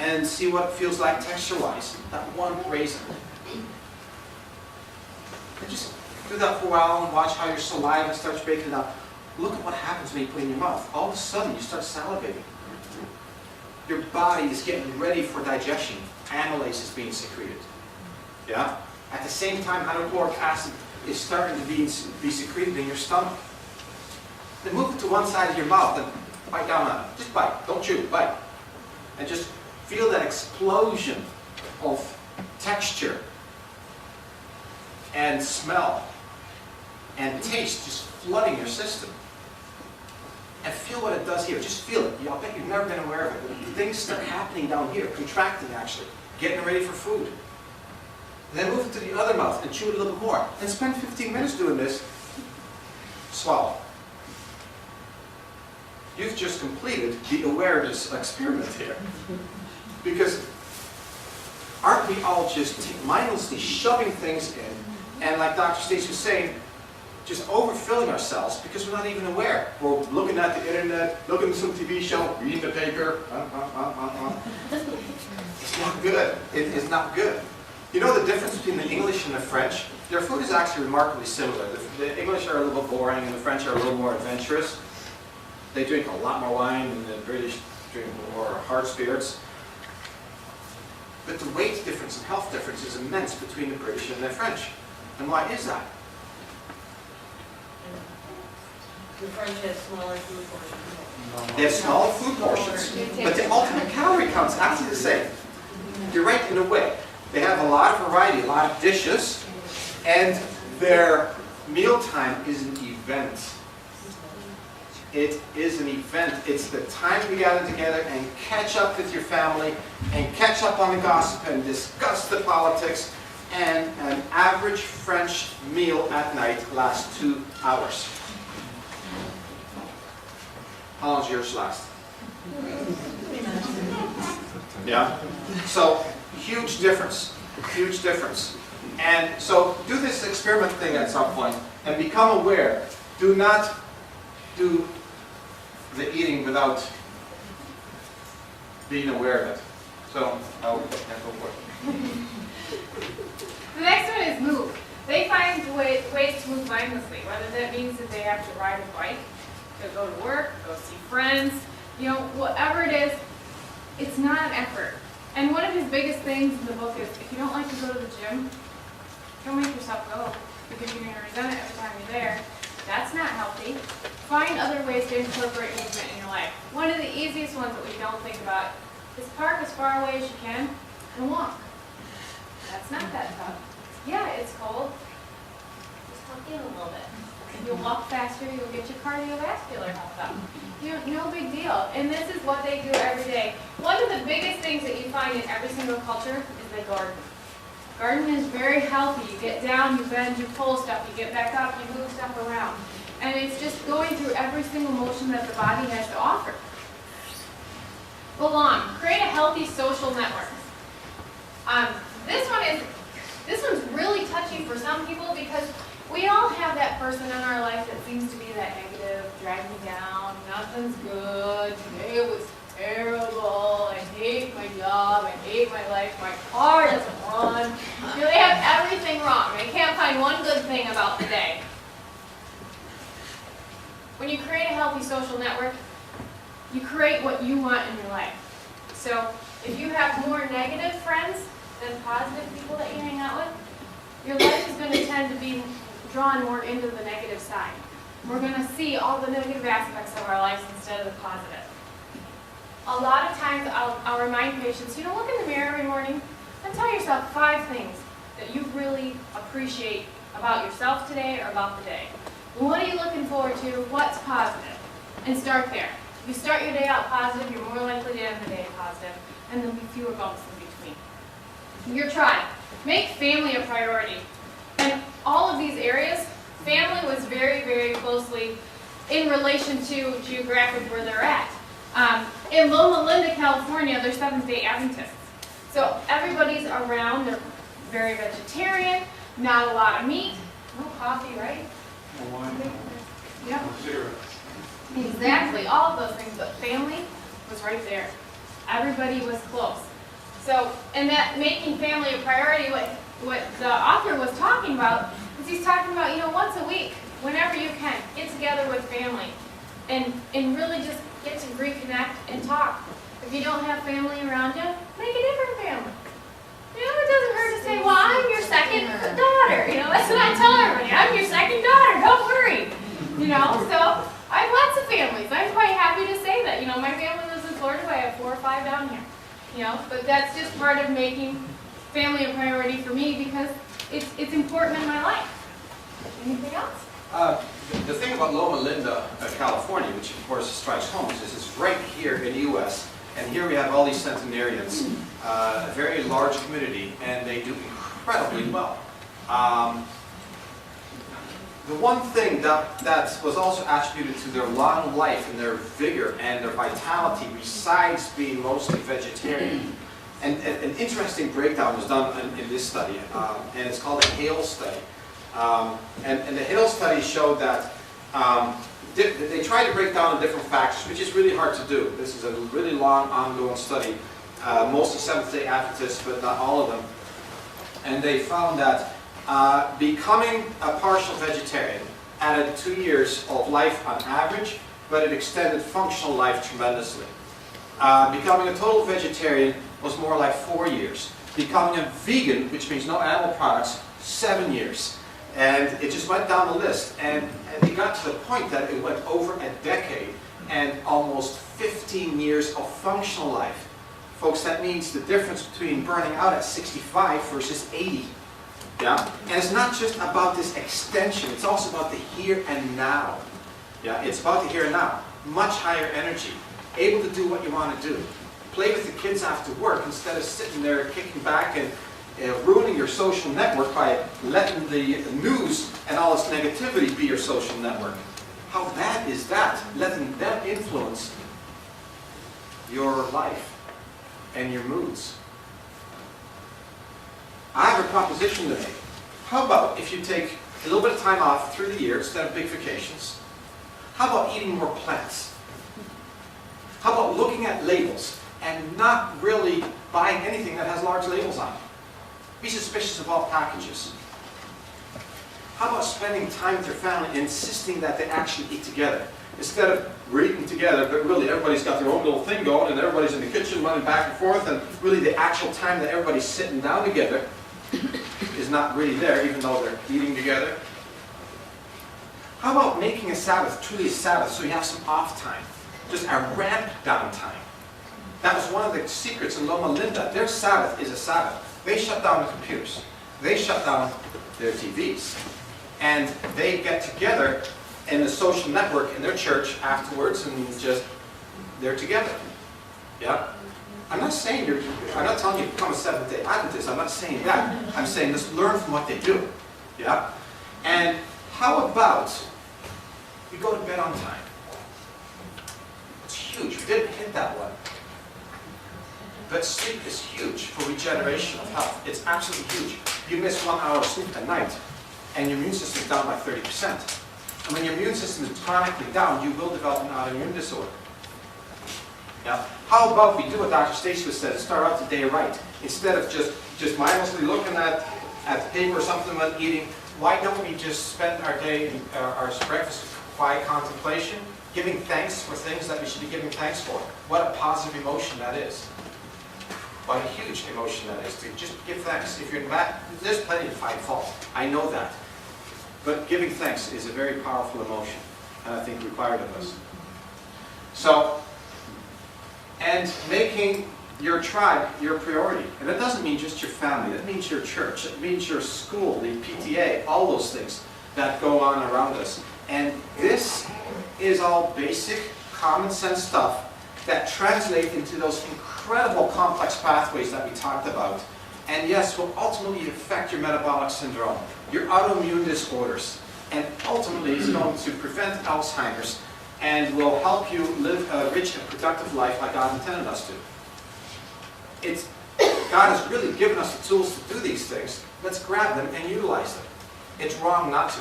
and see what it feels like texture-wise. That one raisin. And just do that for a while and watch how your saliva starts breaking it up. Look at what happens when you put it in your mouth. All of a sudden, you start salivating. Your body is getting ready for digestion. Amylase is being secreted. Yeah? At the same time, hydrochloric acid is starting to be secreted in your stomach. Then move it to one side of your mouth and bite down on it. Just bite. Don't chew. Bite. And just feel that explosion of texture and smell and taste just flooding your system. And feel what it does here. Just feel it. I'll bet you've never been aware of it. Things start happening down here, contracting actually, getting ready for food. And then move it to the other mouth and chew it a little bit more. And spend 15 minutes doing this. Swallow. You've just completed the awareness experiment here. Because aren't we all just mindlessly shoving things in, and like Dr. Stacey was saying, just overfilling ourselves because we're not even aware. We're looking at the internet, looking at some TV show, reading the paper. It's not good. It is not good. You know the difference between the English and the French? Their food is actually remarkably similar. The English are a little bit boring and the French are a little more adventurous. They drink a lot more wine and the British drink more hard spirits. But the weight difference and health difference is immense between the British and the French. And why is that? The French have smaller food portions. They have smaller food portions, but the ultimate calorie count is actually the same. You're right in a way. They have a lot of variety, a lot of dishes, and their mealtime is an event. It is an event. It's the time to gather together and catch up with your family and catch up on the gossip and discuss the politics. And an average French meal at night lasts 2 hours. How long does yours last? Yeah? So, huge difference. Huge difference. And so, do this experiment thing at some point and become aware. Do not do the eating without being aware of it. So, I'll go for it. The next one is move. They find ways to move mindlessly, whether that means that they have to ride a bike, to go to work, go see friends, whatever it is, it's not an effort. And one of his biggest things in the book is, if you don't like to go to the gym, don't make yourself go, because you're going to resent it every time you're there. That's not healthy. Find other ways to incorporate movement in your life. One of the easiest ones that we don't think about is park as far away as you can and walk. That's not that tough. Yeah, it's cold. Just tuck in a little bit. You'll walk faster, you'll get your cardiovascular health up. No big deal. And this is what they do every day. One of the biggest things that you find in every single culture is they garden. Garden is very healthy. You get down, you bend, you pull stuff, you get back up, you move stuff around. And it's just going through every single motion that the body has to offer. Belong. Create a healthy social network. This one's really touchy for some people because we all have that person in our life that seems to be that negative, drag me down, nothing's good, today was terrible, I hate my job, I hate my life, my car doesn't run. They have everything wrong. They can't find one good thing about the day. When you create a healthy social network, you create what you want in your life. So if you have more negative friends than positive people that you hang out with, your life is going to tend to be drawn more into the negative side. We're going to see all the negative aspects of our lives instead of the positive. A lot of times I'll remind patients, look in the mirror every morning and tell yourself 5 things that you really appreciate about yourself today or about the day. What are you looking forward to? What's positive? And start there. If you start your day out positive, you're more likely to end the day positive, and there'll be fewer bumps in between. Your tribe. Make family a priority. And all of these areas, family was very, very closely in relation to geographic where they're at. In Loma Linda, California, they're Seventh-day Adventists. So everybody's around, they're very vegetarian, not a lot of meat, no coffee, right? No wine. Yep. No cigarettes. Exactly, all of those things, but family was right there. Everybody was close. So, and that making family a priority, what the author was talking about, is he's talking about, once a week, whenever you can, get together with family and really just get to reconnect and talk. If you don't have family around you, make a different family. It doesn't hurt to say, well, I'm your second daughter. That's what I tell everybody. I'm your second daughter. Don't worry. So I have lots of families. I'm quite happy to say that. My family lives in Florida, but I have 4 or 5 down here. But that's just part of making family a priority for me because it's important in my life. Anything else? The thing about Loma Linda, California, which of course strikes home, is it's right here in the U.S., and here we have all these centenarians, a very large community, and they do incredibly well. The one thing that was also attributed to their long life and their vigor and their vitality, besides being mostly vegetarian, and an interesting breakdown was done in this study, and it's called the Hale study. And the Hale study showed that they tried to break down the different factors, which is really hard to do. This is a really long, ongoing study, mostly Seventh-day Adventists, but not all of them. And they found that becoming a partial vegetarian added 2 years of life on average, but it extended functional life tremendously. Becoming a total vegetarian was more like 4 years. Becoming a vegan, which means no animal products, 7 years. And it just went down the list, and it got to the point that it went over a decade and almost 15 years of functional life. Folks, that means the difference between burning out at 65 versus 80. Yeah? And it's not just about this extension, it's also about the here and now. Yeah? It's about the here and now. Much higher energy, able to do what you want to do. Play with the kids after work instead of sitting there kicking back and ruining your social network by letting the news and all its negativity be your social network. How bad is that? Letting them influence your life and your moods. I have a proposition to make. How about if you take a little bit of time off through the year instead of big vacations? How about eating more plants? How about looking at labels and not really buying anything that has large labels on it? Be suspicious of all packages. How about spending time with your family and insisting that they actually eat together? Instead of we're eating together, but really everybody's got their own little thing going and everybody's in the kitchen running back and forth, and really the actual time that everybody's sitting down together is not really there, even though they're eating together. How about making a Sabbath truly a Sabbath so you have some off time? Just a ramp down time. That was one of the secrets in Loma Linda. Their Sabbath is a Sabbath. They shut down the computers. They shut down their TVs. And they get together in the social network in their church afterwards and just, they're together. Yeah? I'm not telling you to become a Seventh-day Adventist. I'm not saying that. I'm saying just learn from what they do. Yeah? And how about you go to bed on time? It's huge. We didn't hit that one. But sleep is huge for regeneration of health. It's absolutely huge. You miss 1 hour of sleep at night, and your immune system is down by 30%. And when your immune system is chronically down, you will develop an autoimmune disorder. Now, how about we do what Dr. Stacey said and start out the day right? Instead of just mindlessly looking at the paper or something when eating, why don't we just spend our day, our breakfast with quiet contemplation, giving thanks for things that we should be giving thanks for? What a positive emotion that is. What a huge emotion that is, to just give thanks. If you're mad, there's plenty to find fault. I know that. But giving thanks is a very powerful emotion, and I think required of us. So, and making your tribe your priority. And that doesn't mean just your family. That means your church. It means your school, the PTA, all those things that go on around us. And this is all basic, common sense stuff that translate into those incredible complex pathways that we talked about. And yes, will ultimately affect your metabolic syndrome, your autoimmune disorders, and ultimately is going to prevent Alzheimer's and will help you live a rich and productive life like God intended us to. God has really given us the tools to do these things. Let's grab them and utilize them. It's wrong not to.